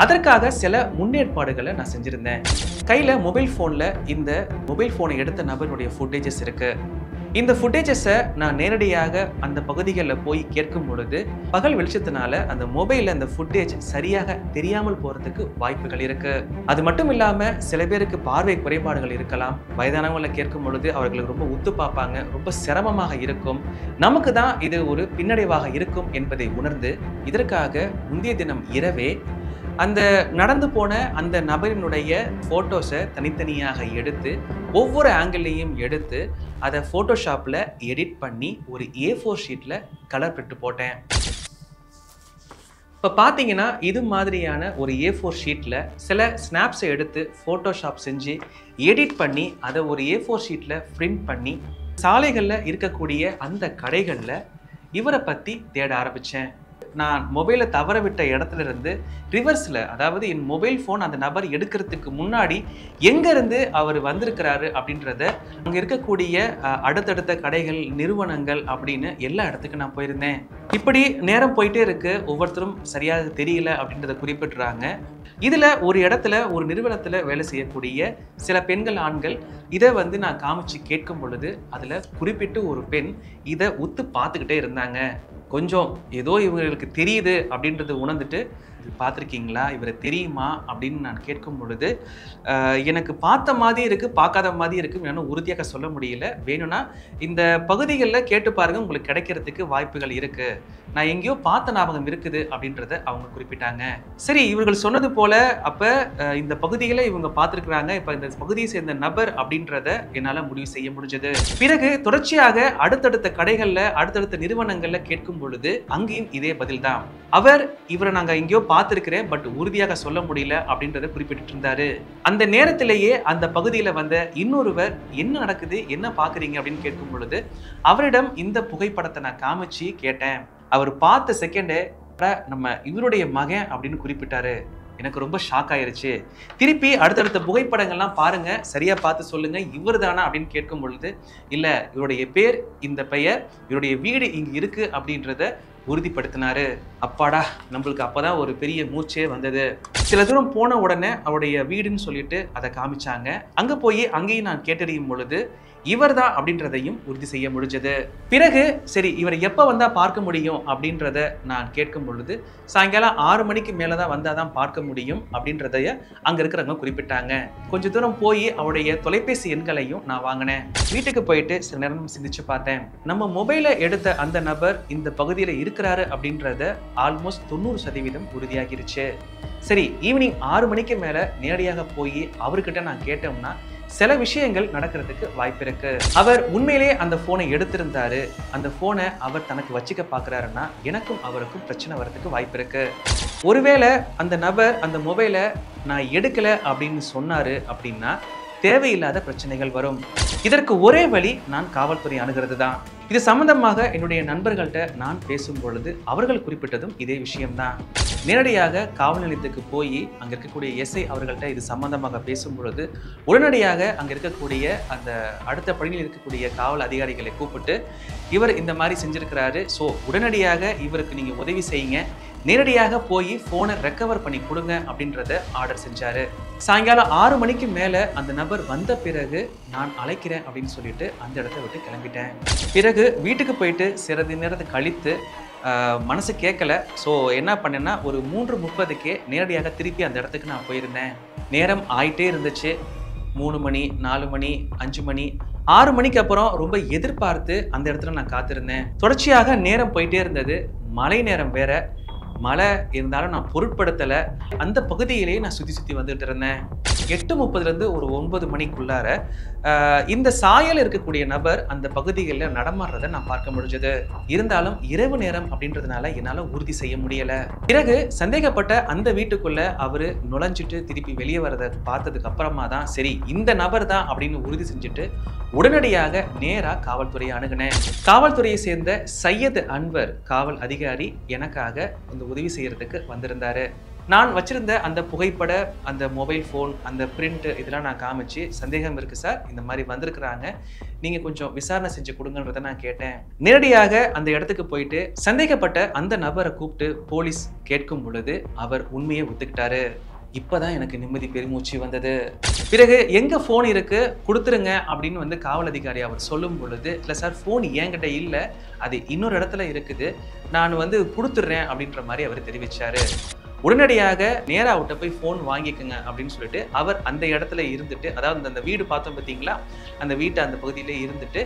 அதற்காக சில முன்னேற்பாடுகளை நான் செஞ்சுருந்தேன். கையில் மொபைல் ஃபோனில் இந்த மொபைல் ஃபோனை எடுத்த நபருடைய ஃபுட்டேஜஸ் இருக்குது. இந்த ஃபுட்டேஜஸை நான் நேரடியாக அந்த பகுதிகளில் போய் கேட்கும் பொழுது பகல் வெளிச்சத்தினால அந்த மொபைலில் அந்த ஃபுட்டேஜ் சரியாக தெரியாமல் போகிறதுக்கு வாய்ப்புகள் இருக்குது. அது மட்டும் இல்லாமல் சில பேருக்கு பார்வை குறைபாடுகள் இருக்கலாம். வயதானவங்களை கேட்கும் பொழுது அவர்களுக்கு ரொம்ப உத்து பார்ப்பாங்க, ரொம்ப சிரமமாக இருக்கும். நமக்கு தான் இது ஒரு பின்னடைவாக இருக்கும் என்பதை உணர்ந்து இதற்காக முந்தைய தினம் இரவே அந்த நடந்து போன அந்த நபரினுடைய ஃபோட்டோஸை தனித்தனியாக எடுத்து ஒவ்வொரு ஆங்கிள்லையும் எடுத்து அதை ஃபோட்டோஷாப்பில் எடிட் பண்ணி ஒரு A4 ஷீட்டில் கலர் பிரிண்ட் போட்டேன். இப்போ பார்த்தீங்கன்னா இது மாதிரியான ஒரு A4 ஷீட்டில் சில ஸ்னாப்ஸை எடுத்து ஃபோட்டோஷாப் செஞ்சு எடிட் பண்ணி அதை ஒரு A4 ஷீட்டில் பிரிண்ட் பண்ணி சாலைகளில் இருக்கக்கூடிய அந்த கடைகளில் இவரை பற்றி தேட ஆரம்பித்தேன். நான் மொபைலை தவற விட்ட இடத்துல இருந்து ரிவர்ஸில், அதாவது என் மொபைல் ஃபோன் அந்த நபர் எடுக்கிறதுக்கு முன்னாடி எங்கேருந்து அவர் வந்திருக்கிறாரு அப்படின்றத அங்கே இருக்கக்கூடிய அடுத்தடுத்த கடைகள், நிறுவனங்கள் அப்படின்னு எல்லா இடத்துக்கும் நான் போயிருந்தேன். இப்படி நேரம் போயிட்டே இருக்கு. ஒவ்வொருத்தரும் சரியாக தெரியல அப்படின்றத குறிப்பிட்டுறாங்க. இதில் ஒரு இடத்துல ஒரு நிறுவனத்தில் வேலை செய்யக்கூடிய சில பெண்கள், ஆண்கள் இதை வந்து நான் காமிச்சு கேட்கும் பொழுது அதில் குறிப்பிட்டு ஒரு பெண் இதை உத்து பார்த்துக்கிட்டே இருந்தாங்க. கொஞ்சம் ஏதோ இவங்களுக்கு தெரியுது அப்படின்றத உணர்ந்துட்டு, பார்த்துருக்கீங்களா, இவரை தெரியுமா அப்படின்னு நான் கேட்கும் பொழுது எனக்கு பார்த்த மாதிரி இருக்குது, பார்க்காத மாதிரி இருக்குது, என்னால் உறுதியாக சொல்ல முடியல. வேணும்னா இந்த பகுதிகளில் கேட்டு பாருங்கள், உங்களுக்கு கிடைக்கிறதுக்கு வாய்ப்புகள் இருக்குது, நான் எங்கேயோ பார்த்த ஞாபகம் இருக்குது அப்படின்றத அவங்க குறிப்பிட்டாங்க. சரி, இவர்கள் சொன்னது போல் அப்போ இந்த பகுதிகளை இவங்க பார்த்துருக்குறாங்க, இப்போ இந்த பகுதியை சேர்ந்த நபர் அப்படின்றத என்னால் முடிவு செய்ய முடிஞ்சது. பிறகு தொடர்ச்சியாக அடுத்தடுத்த கடைகளில், அடுத்தடுத்த நிறுவனங்களில் கேட்கும் பொழுது அங்கேயும் இதே பதில் தான். அவர் இவரை நாங்கள் எங்கேயோ பார்த்துருக்கிறேன், பட் உறுதியாக சொல்ல முடியல அப்படின்றத குறிப்பிட்டு இருந்தாரு. அந்த நேரத்திலேயே அந்த பகுதியில் வந்த இன்னொருவர் என்ன நடக்குது, என்ன பார்க்குறீங்க அப்படின்னு கேட்கும் பொழுது அவரிடம் இந்த புகைப்படத்தை நான் காமிச்சு கேட்டேன். அவர் பார்த்த செகண்டே நம்ம இவருடைய மகன் அப்படின்னு குறிப்பிட்டாரு. எனக்கு ரொம்ப ஷாக் ஆயிருச்சு. திருப்பி அடுத்தடுத்த புகைப்படங்கள்லாம் பாருங்க, சரியா பார்த்து சொல்லுங்க, இவர் தானா அப்படின்னு கேட்கும் பொழுது இல்ல, இவருடைய பேர், இந்த பெயர், இவருடைய வீடு இங்க இருக்கு அப்படின்றத உறுதிப்படுத்தினாரு. அப்பாடா, நம்மளுக்கு அப்பதான் ஒரு பெரிய மூச்சே வந்தது. சில தூரம் போன உடனே அவருடைய வீடுன்னு சொல்லிட்டு அதை காமிச்சாங்க. அங்க போய் அங்கேயும் நான் கேட்டறியும் பொழுது இவர் தான் அப்படின்றதையும் உறுதி செய்ய முடிஞ்சது. பிறகு சரி, இவரை எப்போ வந்தா பார்க்க முடியும் அப்படின்றத நான் கேட்கும் பொழுது சாயங்காலம் 6 மணிக்கு மேலே தான் வந்தால் தான் பார்க்க முடியும் அப்படின்றதைய அங்கே இருக்கிறவங்க குறிப்பிட்டாங்க. கொஞ்சம் தூரம் போய் அவருடைய தொலைபேசி எண்களையும் நான் வாங்கினேன். வீட்டுக்கு போயிட்டு சில நேரம் சிந்திச்சு பார்த்தேன். நம்ம மொபைலை எடுத்த அந்த நபர் இந்த பகுதியில் இருக்கிறாரு அப்படின்றத ஆல்மோஸ்ட் 90% உறுதியாகிருச்சு. சரி, ஈவினிங் 6 மணிக்கு மேலே நேரடியாக போய் அவர்கிட்ட நான் கேட்டோம்னா சில விஷயங்கள் நடக்கிறதுக்கு வாய்ப்பு இருக்கு. அவர் உண்மையிலே அந்த போனை எடுத்திருந்தாரு, அந்த போனை அவர் தனக்கு வச்சுக்க பார்க்குறாருன்னா எனக்கும் அவருக்கும் பிரச்சனை வரதுக்கு வாய்ப்பு இருக்கு. ஒருவேளை அந்த நபர் அந்த மொபைலை நான் எடுக்கலை அப்படின்னு சொன்னாரு அப்படின்னா தேவையில்லாத பிரச்சனைகள் வரும். இதற்கு ஒரே வழி நான் காவல்துறை அணுகிறது தான். இது சம்பந்தமாக என்னுடைய நண்பர்கள்ட்ட நான் பேசும் பொழுது அவர்கள் குறிப்பிட்டதும் இதே விஷயம்தான். நேரடியாக காவல் நிலையத்துக்கு போய் அங்கே இருக்கக்கூடிய எஸ்ஐ அவர்கள்ட்ட இது சம்பந்தமாக பேசும் பொழுது உடனடியாக அங்கே இருக்கக்கூடிய அந்த அடுத்த பணியில் இருக்கக்கூடிய காவல் அதிகாரிகளை கூப்பிட்டு இவர் இந்த மாதிரி செஞ்சிருக்கிறாரு, ஸோ உடனடியாக இவருக்கு நீங்கள் உதவி செய்யுங்க, நேரடியாக போய் ஃபோனை ரெக்கவர் பண்ணி கொடுங்க அப்படின்றத ஆர்டர் செஞ்சாரு. சாயங்காலம் 6 மணிக்கு மேலே அந்த நபர் வந்த பிறகு நான் அழைக்கிறேன் அப்படின்னு சொல்லிட்டு அந்த இடத்த விட்டு கிளம்பிட்டேன். பிறகு வீட்டுக்கு போயிட்டு சிறிது நேரத்தை கழித்து மனசு கேட்கல, ஸோ என்ன பண்ணேன்னா ஒரு 3:30க்கே நேரடியாக திருப்பி அந்த இடத்துக்கு நான் போயிருந்தேன். நேரம் ஆயிட்டே இருந்துச்சு. 3 மணி, 4 மணி, 5 மணி, 6 மணிக்கு அப்புறம் ரொம்ப எதிர்பார்த்து அந்த இடத்துல நான் காத்திருந்தேன். தொடர்ச்சியாக நேரம் போயிட்டே இருந்தது. மழை நேரம் வேற. மழை இருந்தாலும் நான் பொருட்படுத்தலை. அந்த பகுதியிலேயே நான் சுற்றி வந்துட்டு இருந்தேன். 8:30லேருந்து ஒரு 9 மணிக்குள்ளார இந்த சாயல் இருக்கக்கூடிய நபர் அந்த பகுதிகளில் நடமாடுறதை நான் பார்க்க முடிஞ்சது. இருந்தாலும் இரவு நேரம் அப்படின்றதுனால என்னால் உறுதி செய்ய முடியலை. பிறகு சந்தேகப்பட்ட அந்த வீட்டுக்குள்ள அவர் நுழைஞ்சிட்டு திருப்பி வெளியே வரதை பார்த்ததுக்கு அப்புறமா தான் சரி இந்த நபர் தான் அப்படின்னு உறுதி செஞ்சுட்டு உடனடியாக நேராக காவல்துறையை அணுகினேன். காவல்துறையை சேர்ந்த சையத் அன்வர் காவல் அதிகாரி எனக்காக அந்த உதவி செய்யறதுக்கு வந்திருந்தாரு. நான் வச்சிருந்த அந்த புகைப்பட, அந்த மொபைல் ஃபோன், அந்த பிரிண்ட் இதெல்லாம் நான் காமிச்சு சந்தேகம் இருக்குது சார், இந்த மாதிரி வந்திருக்கிறாங்க, நீங்கள் கொஞ்சம் விசாரணை செஞ்சு கொடுங்கன்றதை நான் கேட்டேன். நேரடியாக அந்த இடத்துக்கு போயிட்டு சந்தேகப்பட்ட அந்த நபரை கூப்பிட்டு போலீஸ் கேட்கும் பொழுது அவர் உண்மையை ஒத்துக்கிட்டாரு. இப்போதான் எனக்கு நிம்மதி பெருமூச்சு வந்தது. பிறகு எங்கே ஃபோன் இருக்குது கொடுத்துருங்க அப்படின்னு காவல் அதிகாரி அவர் சொல்லும் பொழுது இல்லை சார் ஃபோன் என்கிட்ட இல்லை, அது இன்னொரு இடத்துல இருக்குது, நான் கொடுத்துட்றேன் அப்படின்ற மாதிரி அவர் தெரிவித்தார். உடனடியாக நேராக அவர்கிட்ட போய் ஃபோன் வாங்கிக்கோங்க அப்படின்னு சொல்லிட்டு அவர் அந்த இடத்துல இருந்துட்டு, அதாவது அந்த வீடு பார்த்தோம் பார்த்தீங்களா, அந்த வீட்டை அந்த பகுதியிலே இருந்துட்டு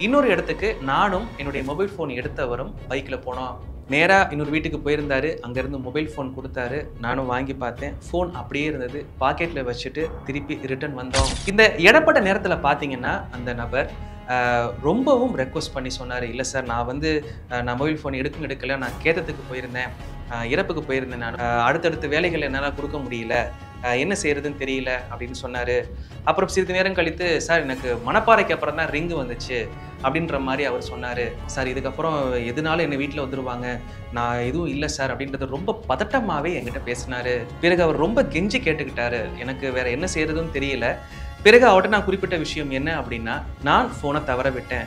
இன்னொரு இடத்துக்கு நானும் என்னுடைய மொபைல் ஃபோன் எடுத்தவரும் பைக்கில் போனோம். நேராக இன்னொரு வீட்டுக்கு போயிருந்தாரு. அங்கேருந்து மொபைல் ஃபோன் கொடுத்தாரு. நானும் வாங்கி பார்த்தேன். ஃபோன் அப்படியே இருந்தது. பாக்கெட்டில் வச்சுட்டு திருப்பி ரிட்டர்ன் வந்தோம். இந்த இடப்பட்ட நேரத்தில் பார்த்தீங்கன்னா அந்த நபர் ரொம்பவும் ரெக்வஸ்ட் பண்ணி சொன்னார், இல்லை சார் நான் மொபைல் ஃபோன் எடுக்கலை, நான் கேட்டத்துக்கு போயிருந்தேன், இறப்புக்கு போயிருந்தேன், நான் அடுத்தடுத்த வேலைகள் என்னால் கொடுக்க முடியல, என்ன செய்யறதுன்னு தெரியல அப்படின்னு சொன்னார். அப்புறம் சிறிது நேரம் கழித்து சார் எனக்கு மணப்பாறைக்கு அப்புறம் தான் ரிங்கு வந்துச்சு அப்படின்ற மாதிரி அவர் சொன்னார். சார் இதுக்கப்புறம் எதுனாலும் என்னை வீட்டில் வந்துடுவாங்க, நான் எதுவும் இல்லை சார் அப்படின்றது ரொம்ப பதட்டமாகவே என்கிட்ட பேசினார். பிறகு அவர் ரொம்ப கெஞ்சி கேட்டுக்கிட்டாரு, எனக்கு வேற என்ன செய்யறதுன்னு தெரியல. பிறகு அவர்கிட்ட நான் குறிப்பிட்ட விஷயம் என்ன அப்படின்னா, நான் ஃபோனை தவற விட்டேன்,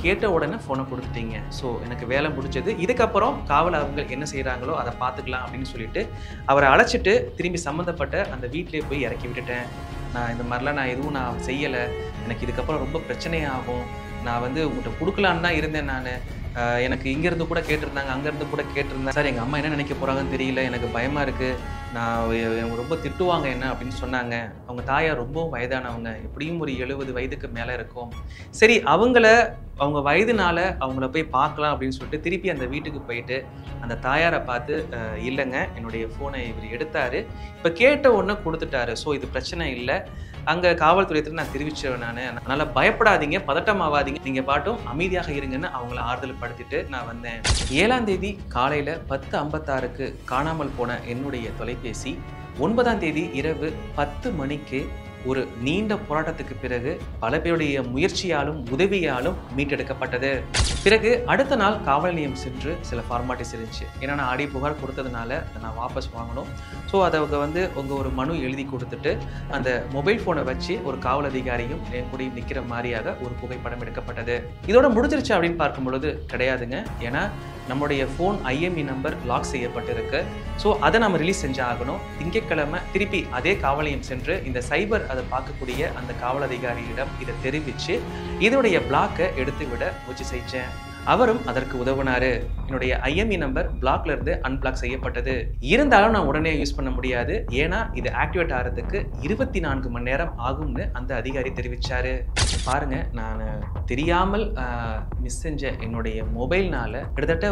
கேட்ட உடனே ஃபோனை கொடுத்துட்டீங்க, ஸோ எனக்கு வேலை முடிஞ்சது, இதுக்கப்புறம் காவலர்கள் என்ன செய்கிறாங்களோ அதை பார்த்துக்கலாம் அப்படின்னு சொல்லிட்டு அவரை அழைச்சிட்டு திரும்பி சம்மந்தப்பட்ட அந்த வீட்டிலே போய் இறக்கி விட்டுட்டேன். நான் இந்த மாதிரிலாம் நான் எதுவும் செய்யலை, எனக்கு இதுக்கப்புறம் ரொம்ப பிரச்சனையாகும், நான் உங்கள்கிட்ட கொடுக்கலான்னு தான் இருந்தேன், நான் எனக்கு இங்கேருந்து கூட கேட்டிருந்தாங்க, அங்கேருந்து கூட கேட்டிருந்தேன், சார் எங்கள் அம்மா என்ன நினைக்க போகிறாங்கன்னு தெரியல, எனக்கு பயமாக இருக்குது, நான் ரொம்ப திட்டுவாங்க என்ன அப்படின்னு சொன்னாங்க. அவங்க தாயார் ரொம்பவும் வயதானவங்க, எப்படியும் ஒரு 70 வயதுக்கு மேலே இருக்கும். சரி அவங்க வயதுனால அவங்கள போய் பார்க்கலாம் அப்படின்னு சொல்லிட்டு திருப்பி அந்த வீட்டுக்கு போயிட்டு அந்த தாயாரை பார்த்து, இல்லைங்க என்னுடைய ஃபோனை இவர் எடுத்தார், இப்போ கேட்ட உடனே கொடுத்துட்டாரு, ஸோ இது பிரச்சனை இல்லை, அங்கே காவல்துறையத்தில் நான் தெரிவிச்சேன், நான் அதனால் பயப்படாதீங்க, பதட்டமாவாதீங்க, நீங்கள் பாட்டும் அமைதியாக இருங்கன்னு அவங்கள ஆறுதல் படுத்திட்டு நான் வந்தேன். 7ஆம் தேதி காலையில் 10:56க்கு காணாமல் போன என்னுடைய தொலைபேசி 9ஆம் தேதி இரவு 10 மணிக்கு ஒரு நீண்ட போராட்டத்துக்கு பிறகு பல பேருடைய முயற்சியாலும் உதவியாலும் மீட்டெடுக்கப்பட்டது. பிறகு அடுத்த நாள் காவல் நிலையம் சென்று சில ஃபார்மாலிட்டிஸ் இருந்துச்சு. ஏன்னா நான் ஆடி புகார் கொடுத்ததுனால அதை நான் வாபஸ் வாங்கணும். ஸோ அதை அவங்க ஒரு மனு எழுதி கொடுத்துட்டு அந்த மொபைல் ஃபோனை வச்சு ஒரு காவல் அதிகாரியும் என் கூட நிற்கிற மாதிரியாக ஒரு புகைப்படம் எடுக்கப்பட்டது. இதோட முடிஞ்சிருச்சு அப்படின்னு பார்க்கும் பொழுது கிடையாதுங்க. ஏன்னா நம்மளுடைய ஃபோன் IMEI நம்பர் லாக் செய்யப்பட்டிருக்கு. ஸோ அதை நம்ம ரிலீஸ் செஞ்சாகணும். திங்கட்கிழமை திருப்பி அதே காவல் நிலையம் சென்று இந்த சைபர் அதை பார்க்கக்கூடிய அந்த காவல் அதிகாரியிடம் இதை தெரிவித்து இதனுடைய பிளாக்கை எடுத்து விட முயற்சி செஞ்சேன். அவரும் அதற்கு உதவுனாரு. என்னுடைய IMEI நம்பர் பிளாக்ல இருந்து அன்பிளாக் செய்யப்பட்டது. இருந்தாலும் நான் உடனே யூஸ் பண்ண முடியாது, ஏன்னா இது ஆக்டிவேட் ஆகிறதுக்கு 24 மணி நேரம் ஆகும்னு அந்த அதிகாரி தெரிவிச்சாரு. பாருங்க, நான் தெரியாமல் மிஸ் செஞ்ச என்னுடைய மொபைல்னால கிட்டத்தட்ட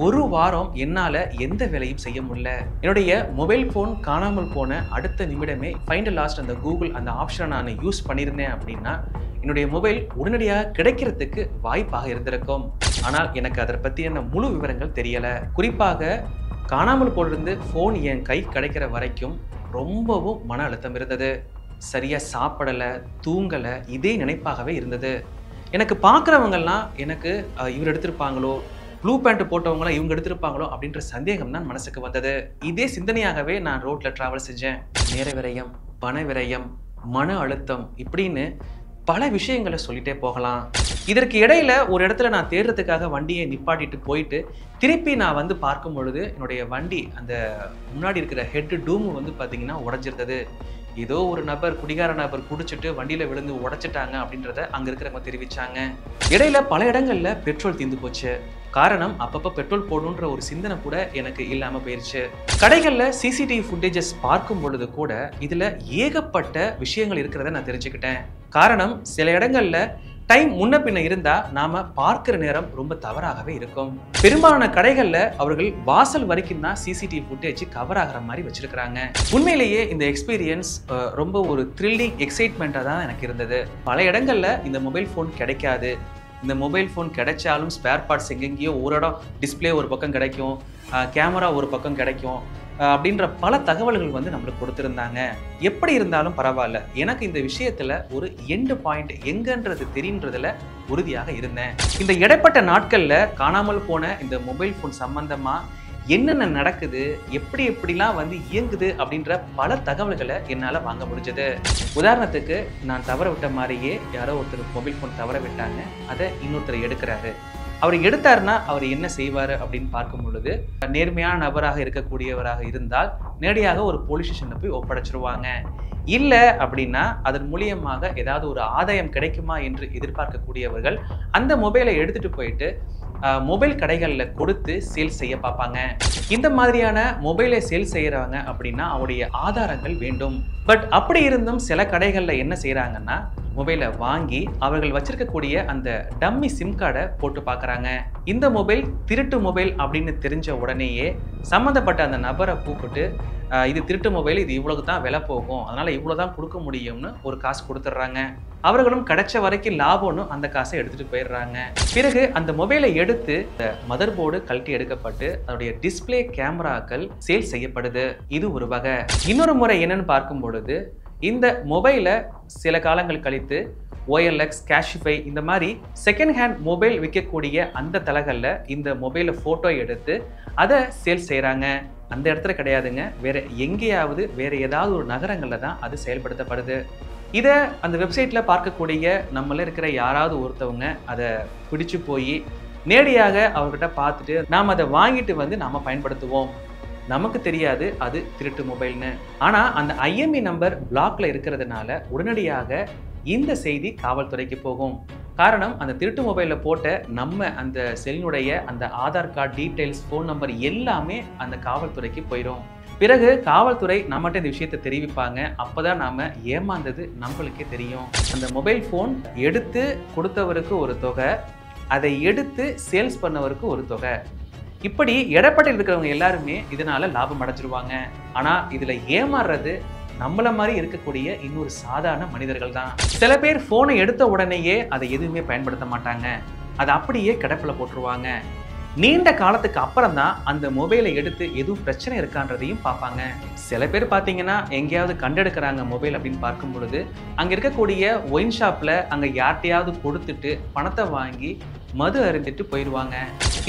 ஒரு வாரம் என்னால் எந்த வேலையும் செய்ய முடியல. என்னுடைய மொபைல் ஃபோன் காணாமல் போன அடுத்த நிமிடமே ஃபைண்ட் லாஸ்ட் அந்த கூகுள் அந்த ஆப்ஷனை நான் யூஸ் பண்ணியிருந்தேன் அப்படின்னா என்னுடைய மொபைல் உடனடியாக கிடைக்கிறதுக்கு வாய்ப்பாக இருந்திருக்கும். ஆனால் எனக்கு அதை பற்றின முழு விவரங்கள் தெரியலை. குறிப்பாக காணாமல் போலிருந்து ஃபோன் என் கை கிடைக்கிற வரைக்கும் ரொம்பவும் மன அழுத்தம் இருந்தது. சரியா சாப்பிடல, தூங்கல, இதே நினைப்பாகவே இருந்தது. எனக்கு பார்க்குறவங்கலாம் எனக்கு இவர் எடுத்திருப்பாங்களோ, ப்ளூ பேண்ட் போட்டவங்களாம் இவங்க எடுத்திருப்பாங்களோ அப்படின்ற சந்தேகம் தான் மனசுக்கு வந்தது. இதே சிந்தனையாகவே நான் ரோட்ல டிராவல் செஞ்சேன். நேர விரயம், பண விரயம், மன அழுத்தம் இப்படின்னு பல விஷயங்களை சொல்லிட்டே போகலாம். இதற்கு இடையில ஒரு இடத்துல நான் தேடுறதுக்காக வண்டியை நிப்பாட்டிட்டு போயிட்டு திருப்பி நான் வந்து பார்க்கும் பொழுது என்னுடைய வண்டி அந்த முன்னாடி இருக்கிற ஹெட் டூம் வந்து பார்த்தீங்கன்னா உடைஞ்சிருந்தது. ஏதோ ஒரு நபர், குடிகார நபர் குடிச்சிட்டு வண்டியில விழுந்து உடைச்சிட்டாங்க அப்படின்றத அங்க இருக்கிறவங்க தெரிவிச்சாங்க. இடையில பல இடங்கள்ல பெட்ரோல் தீர்ந்து போச்சு. காரணம், அப்பப்ப பெட்ரோல் போடணுன்ற ஒரு சிந்தனை கூட எனக்கு இல்லாம போயிருச்சு. கடைகள்ல சிசிடிவி ஃபுட்டேஜஸ் பார்க்கும் பொழுது கூட இதுல ஏகப்பட்ட விஷயங்கள் இருக்கிறத நான் தெரிஞ்சுக்கிட்டேன். காரணம், சில இடங்கள்ல டைம் முன்ன பின்ன இருந்தா நாம பார்க்கிற நேரம் ரொம்ப தவறாகவே இருக்கும். பெரும்பாலான கடைகள்ல அவர்கள் வாசல் வரைக்கும் தான் சிசிடிவி ஃபுட்டேஜ் கவர் ஆகிற மாதிரி வச்சிருக்காங்க. உண்மையிலேயே இந்த எக்ஸ்பீரியன்ஸ் ரொம்ப ஒரு த்ரில்லிங் எக்ஸைட்மெண்ட்டாக தான் எனக்கு இருந்தது. பல இடங்கள்ல இந்த மொபைல் ஃபோன் கிடைக்காது. இந்த மொபைல் ஃபோன் கிடைச்சாலும் ஸ்பேர் பார்ட்ஸ் எங்கெங்கேயோ ஒரு இடம் டிஸ்பிளே ஒரு பக்கம் கிடைக்கும், கேமரா ஒரு பக்கம் கிடைக்கும் அப்படின்ற பல தகவல்கள் வந்து நம்மளுக்கு கொடுத்துருந்தாங்க. எப்படி இருந்தாலும் பரவாயில்ல, எனக்கு இந்த விஷயத்துல ஒரு எண்டு பாயிண்ட் எங்கன்றது தெரியுன்றதுல உறுதியாக இருந்தேன். இந்த இடைப்பட்ட நாட்கள்ல காணாமல் போன இந்த மொபைல் ஃபோன் சம்பந்தமா என்னென்ன நடக்குது, எப்படிலாம் வந்து இயங்குது அப்படின்ற பல தகவல்களை என்னால் வாங்க முடிஞ்சது. உதாரணத்துக்கு, நான் தவற விட்ட மாதிரியே யாரோ ஒருத்தர் மொபைல் ஃபோன் தவற விட்டாங்க, அதை இன்னொருத்தர் எடுக்கிறாரு. அவர் எடுத்தாருன்னா அவர் என்ன செய்வார் அப்படின்னு பார்க்கும் பொழுது, நேர்மையான நபராக இருக்கக்கூடியவராக இருந்தால் நேரடியாக ஒரு போலீஸ் ஸ்டேஷனில் போய் ஒப்படைச்சிருவாங்க. இல்லை அப்படின்னா அதன் மூலியமாக ஏதாவது ஒரு ஆதாயம் கிடைக்குமா என்று எதிர்பார்க்கக்கூடியவர்கள் அந்த மொபைலை எடுத்துட்டு போயிட்டு மொபைல் கடைகளில் கொடுத்து சேல் செய்ய பார்ப்பாங்க. இந்த மாதிரியான மொபைலை சேல் செய்கிறவங்க அப்படின்னா அவருடைய ஆதாரங்கள் வேண்டும். பட் அப்படி இருந்தும் சில கடைகளில் என்ன செய்கிறாங்கன்னா, மொபைலை வாங்கி அவர்கள் வச்சிருக்கக்கூடிய அந்த டம்மி சிம் கார்டை போட்டு பார்க்குறாங்க. இந்த மொபைல் திருட்டு மொபைல் அப்படின்னு தெரிஞ்ச உடனேயே சம்மந்தப்பட்ட அந்த நபரை கூப்பிட்டு, இது திருட்டு மொபைல், இது இவ்வளவு தான் விலை போகும், அதனால இவ்வளோ தான் கொடுக்க முடியும்னு ஒரு காசு கொடுத்துட்றாங்க. அவர்களும் கிடைச்ச வரைக்கும் லாபம்னு அந்த காசை எடுத்துட்டு போயிடுறாங்க. பிறகு அந்த மொபைலை எடுத்து மதர் போர்டு கழட்டி எடுக்கப்பட்டு அதனுடைய டிஸ்பிளே கேமராக்கள் சேல் செய்யப்படுது. இது ஒரு வகை. இன்னொரு முறை என்னன்னு பார்க்கும் பொழுது, இந்த மொபைலை சில காலங்கள் கழித்து OLX, கேஷிஃபை இந்த மாதிரி செகண்ட் ஹேண்ட் மொபைல் விற்கக்கூடிய அந்த தளங்களில் இந்த மொபைலை ஃபோட்டோ எடுத்து அதை சேல் செய்கிறாங்க. அந்த இடத்துல கிடையாதுங்க, வேற எங்கேயாவது வேற ஏதாவது ஒரு நகரங்களில் தான் அது செயல்படுத்தப்படுது. இதை அந்த வெப்சைட்டில் பார்க்கக்கூடிய நம்மள இருக்கிற யாராவது ஒருத்தவங்க அதை பிடிச்சு போய் நேரடியாக அவர்கிட்ட பார்த்துட்டு நாம் அதை வாங்கிட்டு வந்து நாம் பயன்படுத்துவோம். நமக்கு தெரியாது அது திருட்டு மொபைல்னு. ஆனால் அந்த IMEI நம்பர் பிளாக்ல இருக்கிறதுனால உடனடியாக இந்த செய்தி காவல்துறைக்கு போகும். காரணம், அந்த திருட்டு மொபைலில் போட்ட நம்ம அந்த செல்லினுடைய அந்த Aadhaar card details, phone number எல்லாமே அந்த காவல்துறைக்கு போயிடும். பிறகு காவல்துறை நம்மகிட்ட இந்த விஷயத்தை தெரிவிப்பாங்க. அப்போதான் நாம ஏமாந்தது நம்மளுக்கே தெரியும். அந்த மொபைல் ஃபோன் எடுத்து கொடுத்தவருக்கு ஒரு தொகை, அதை எடுத்து சேல்ஸ் பண்ணவருக்கு ஒரு தொகை, இப்படி எடப்பட்டில் இருக்கிறவங்க எல்லாருமே இதனால லாபம் அடைஞ்சிருவாங்க. ஆனா இதுல ஏமாறுறது நம்மள மாதிரி இருக்கக்கூடிய இன்னொரு சாதாரண மனிதர்கள் தான். சில பேர் போனை எடுத்த உடனேயே அதை எதுவுமே பயன்படுத்த மாட்டாங்க, அதை அப்படியே கிடப்பில் போட்டுருவாங்க. நீண்ட காலத்துக்கு அப்புறம் தான் அந்த மொபைலை எடுத்து எதுவும் பிரச்சனை இருக்கான்றதையும் பார்ப்பாங்க. சில பேர் பார்த்தீங்கன்னா எங்கேயாவது கண்டெடுக்கிறாங்க மொபைல் அப்படின்னு பார்க்கும் பொழுது, அங்கே இருக்கக்கூடிய ஒயின் ஷாப்பில் அங்கே யார்ட்டையாவது கொடுத்துட்டு பணத்தை வாங்கி மது அருந்திட்டு போயிடுவாங்க.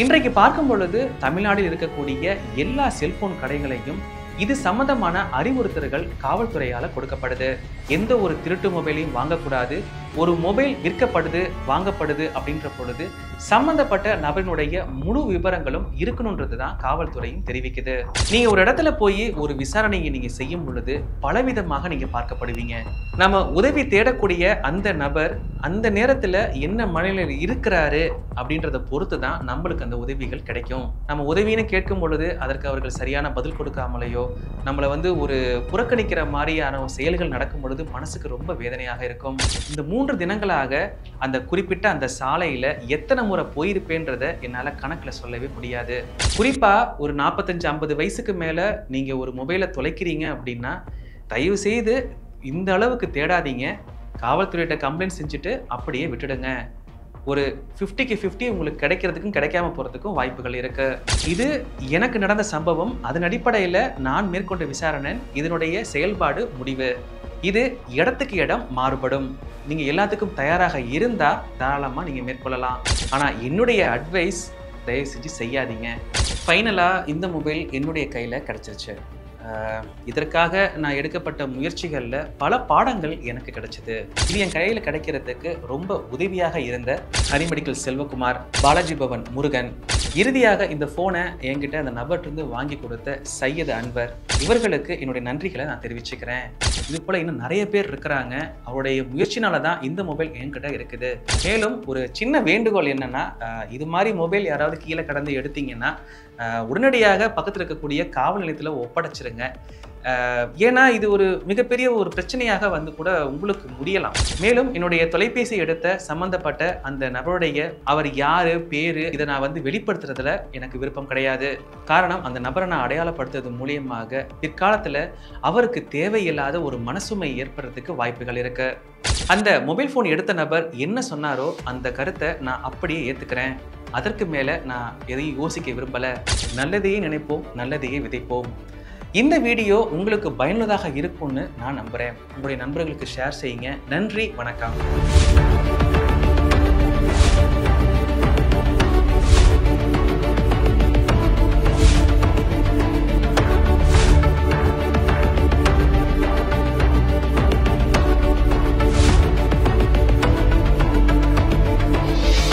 இன்றைக்கு பார்க்கும் பொழுது தமிழ்நாட்டில் இருக்கக்கூடிய எல்லா செல்போன் கடைகளையும் இது சம்பந்தமான அறிவுறுத்தல்கள் காவல்துறையால் கொடுக்கப்படுது. எந்த ஒரு திருட்டு மொபைலையும் வாங்கக்கூடாது. ஒரு மொபைல் விற்கப்படுது, வாங்கப்படுது அப்படின்ற பொழுது சம்பந்தப்பட்ட நபரினுடைய முழு விவரங்களும் இருக்கணுன்றது தான் காவல்துறையும் தெரிவிக்குது. நீங்க ஒரு இடத்துல போய் ஒரு விசாரணையை நீங்க செய்யும் பொழுது பலவிதமாக நீங்க பார்க்கப்படுவீங்க. நம்ம உதவி தேடக்கூடிய அந்த நபர் அந்த நேரத்துல என்ன மனநிலையில் இருக்கிறாரு அப்படின்றத பொறுத்து தான் நம்மளுக்கு அந்த உதவிகள் கிடைக்கும். நம்ம உதவின்னு கேட்கும் பொழுது அதற்கு அவர்கள் சரியான பதில் கொடுக்காமலையோ, நம்மளை வந்து ஒரு புறக்கணிக்கிற மாதிரியான செயல்கள் நடக்கும் பொழுது மனசுக்கு ரொம்ப வேதனையாக இருக்கும். இந்த 3 தினங்களாக அந்த குறிப்பிட்ட அந்த சாலையில எத்தனை முறை போயிருப்பேன்றத என்னால கணக்குல சொல்லவே முடியாது. குறிப்பா ஒரு 45-50 வயசுக்கு மேல நீங்க ஒரு மொபைலை தொலைக்கிறீங்க அப்படின்னா தயவு செய்து இந்த அளவுக்கு தேடாதீங்க. காவல்துறையிட்ட கம்ப்ளைண்ட் செஞ்சுட்டு அப்படியே விட்டுடுங்க. ஒரு 50க்கு 50 உங்களுக்கு கிடைக்கிறதுக்கும் கிடைக்காம போறதுக்கும் வாய்ப்புகள் இருக்கு. இது எனக்கு நடந்த சம்பவம். அதன் அடிப்படையில் நான் மேற்கொண்ட விசாரணை, இதனுடைய செயல்பாடு, முடிவு. இது இடத்துக்கு இடம் மாறுபடும். நீங்கள் எல்லாத்துக்கும் தயாராக இருந்தால் தாராளமாக நீங்கள் மேற்கொள்ளலாம். ஆனால் என்னுடைய அட்வைஸ், தயவு செஞ்சு செய்யாதீங்க. ஃபைனலாக இந்த மொபைல் என்னுடைய கையில் கிடச்சிருச்சு. இதற்காக நான் எடுக்கப்பட்ட முயற்சிகளில் பல பாடங்கள் எனக்கு கிடைச்சிது. இது என் கையில் கிடைக்கிறதுக்கு ரொம்ப உதவியாக இருந்த ஹரிமெடிக்கல் செல்வகுமார், பாலாஜி பவன் முருகன், இறுதியாக இந்த ஃபோனை என்கிட்ட அந்த நபர்கிட்ட வாங்கி கொடுத்த சையது அன்வர், இவர்களுக்கு என்னுடைய நன்றிகளை நான் தெரிவிச்சுக்கிறேன். இது போல் இன்னும் நிறைய பேர் இருக்கிறாங்க. அவருடைய முயற்சினால தான் இந்த மொபைல் என்கிட்ட இருக்குது. மேலும் ஒரு சின்ன வேண்டுகோள் என்னென்னா, இது மாதிரி மொபைல் யாராவது கீழே கடந்து எடுத்தீங்கன்னா உடனடியாக பக்கத்தில் இருக்கக்கூடிய காவல் நிலையத்தில் ஒப்படைச்சிருங்க. ஏன்னா இது ஒரு மிகப்பெரிய ஒரு பிரச்சனையாக வந்து கூட உங்களுக்கு முடியலாம். மேலும் என்னுடைய தொலைபேசி எடுத்த சம்பந்தப்பட்ட அந்த நபருடைய அவர் யாரு, பேரு, இதை நான் வந்து வெளிப்படுத்துறதுல எனக்கு விருப்பம் கிடையாது. காரணம், அந்த நபரை நான் அடையாளப்படுத்துறது மூலியமாக பிற்காலத்தில் அவருக்கு தேவையில்லாத ஒரு மனசுமை ஏற்படுறதுக்கு வாய்ப்புகள் இருக்கு. அந்த மொபைல் ஃபோன் எடுத்த நபர் என்ன சொன்னாரோ அந்த கருத்தை நான் அப்படியே ஏற்றுக்கிறேன். அதற்கு மேலே நான் எதையும் யோசிக்க விரும்பலை. நல்லதையே நினைப்போம், நல்லதையே விதைப்போம். இந்த வீடியோ உங்களுக்கு பயனுள்ளதாக இருக்கும்னு நான் நம்புகிறேன். உங்களுடைய நண்பர்களுக்கு ஷேர் செய்யுங்க. நன்றி, வணக்கம்.